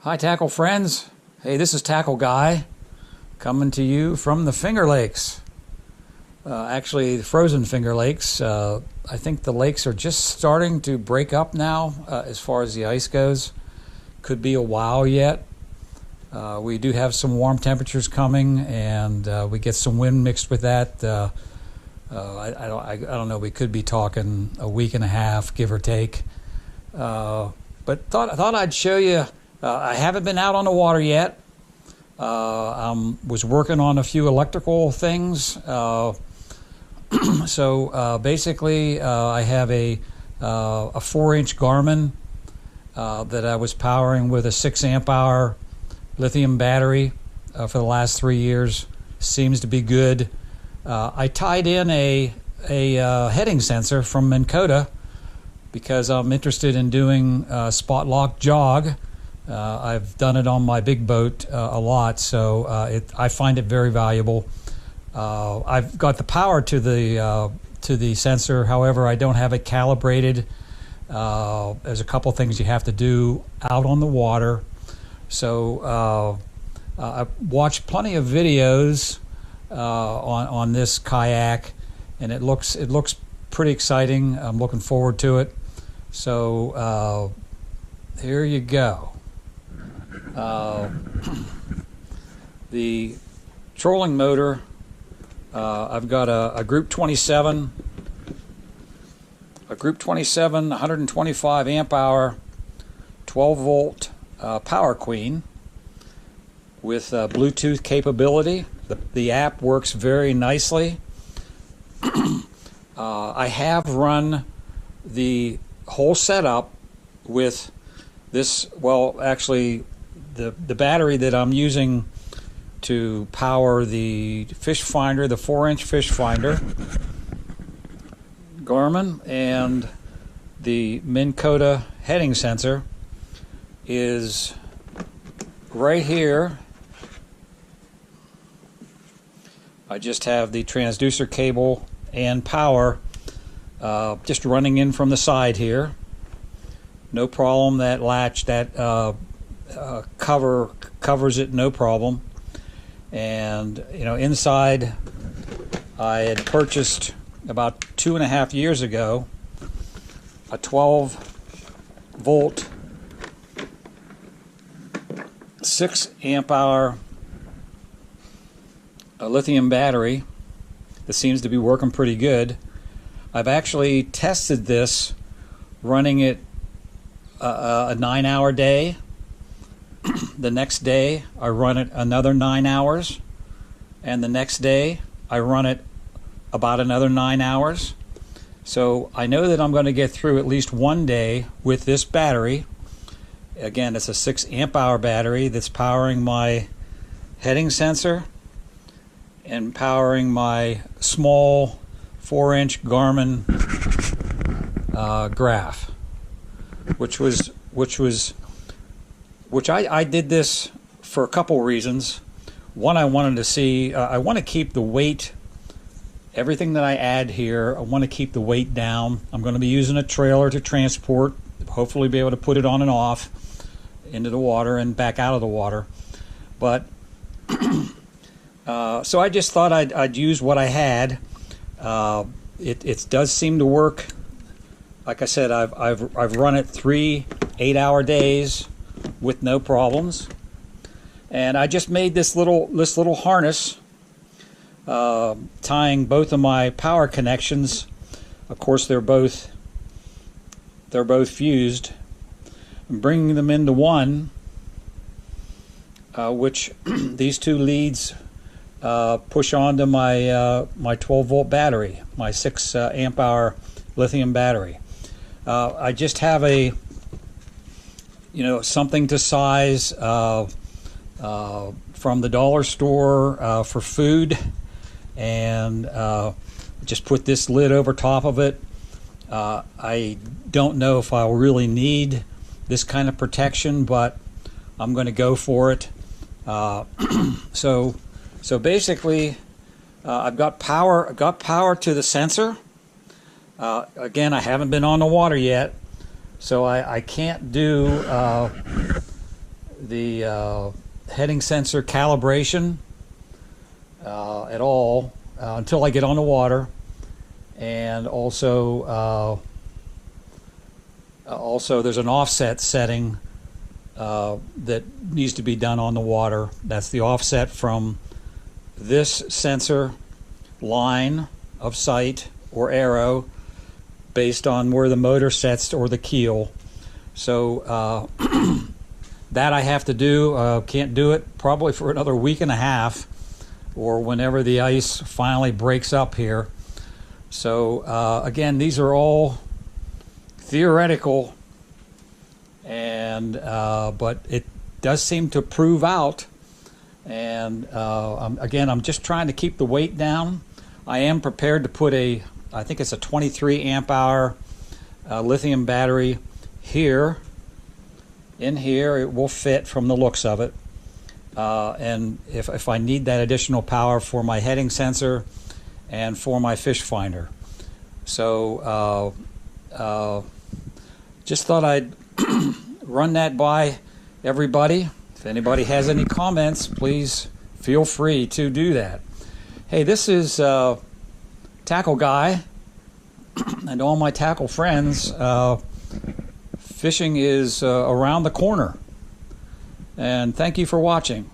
Hi Tackle friends. Hey, this is Tackle Guy coming to you from the Finger Lakes. Actually, the frozen Finger Lakes. I think the lakes are just starting to break up now as far as the ice goes. Could be a while yet. We do have some warm temperatures coming, and we get some wind mixed with that. I don't know. We could be talking a week and a half, give or take. But thought I'd show you. I haven't been out on the water yet. Was working on a few electrical things. So basically, I have a 4-inch Garmin that I was powering with a 6 amp hour lithium battery for the last 3 years. Seems to be good. I tied in a heading sensor from Minn Kota because I'm interested in doing spot lock jog. I've done it on my big boat a lot, so I find it very valuable. I've got the power to the sensor. However, I don't have it calibrated. There's a couple things you have to do out on the water. So I've watched plenty of videos on this kayak, and it looks pretty exciting. I'm looking forward to it. So here you go. The trolling motor, I've got a Group 27, 125 amp hour, 12 volt Power Queen with Bluetooth capability. The app works very nicely. I have run the whole setup with this, well, actually the battery that I'm using to power the fish finder, the 4-inch fish finder, Garmin, and the Minn Kota heading sensor is right here. I just have the transducer cable and power just running in from the side here. No problem. That latch, that cover covers it, no problem. And inside, I had purchased about 2.5 years ago a 12 volt 6 amp hour lithium battery that seems to be working pretty good. I've actually tested this running it a 9-hour day. The next day I run it another 9 hours, and the next day I run it about another 9 hours. So I know that I'm going to get through at least one day with this battery. Again, it's a 6 amp hour battery that's powering my heading sensor and powering my small 4-inch Garmin graph, which I did this for a couple reasons. One, I wanted to see, I want to keep the weight, everything that I add here, I want to keep the weight down. I'm going to be using a trailer to transport, hopefully be able to put it on and off into the water and back out of the water. But so I just thought I'd use what I had. It does seem to work. Like I said, I've run it 3 8-hour days with no problems, and I just made this little harness tying both of my power connections. Of course, they're both fused. I'm bringing them into one, which these two leads push onto my 12 volt battery, my 6 amp hour lithium battery. I just have a something to size from the dollar store for food, and just put this lid over top of it. I don't know if I'll really need this kind of protection, but I'm going to go for it. So basically, I've got power to the sensor. Again, I haven't been on the water yet, so I can't do the heading sensor calibration at all until I get on the water, and also there's an offset setting that needs to be done on the water. That's the offset from this sensor line of sight or arrow based on where the motor sets or the keel. So that I have to do. Can't do it probably for another week and a half, or whenever the ice finally breaks up here. So again, these are all theoretical, and but it does seem to prove out. And again, I'm just trying to keep the weight down. I am prepared to put I think it's a 23 amp hour lithium battery here. In here, it will fit from the looks of it. And if I need that additional power for my heading sensor and for my fish finder. So just thought I'd run that by everybody. If anybody has any comments, please feel free to do that. Hey, this is Tackle Guy and all my tackle friends. Fishing is around the corner. And thank you for watching.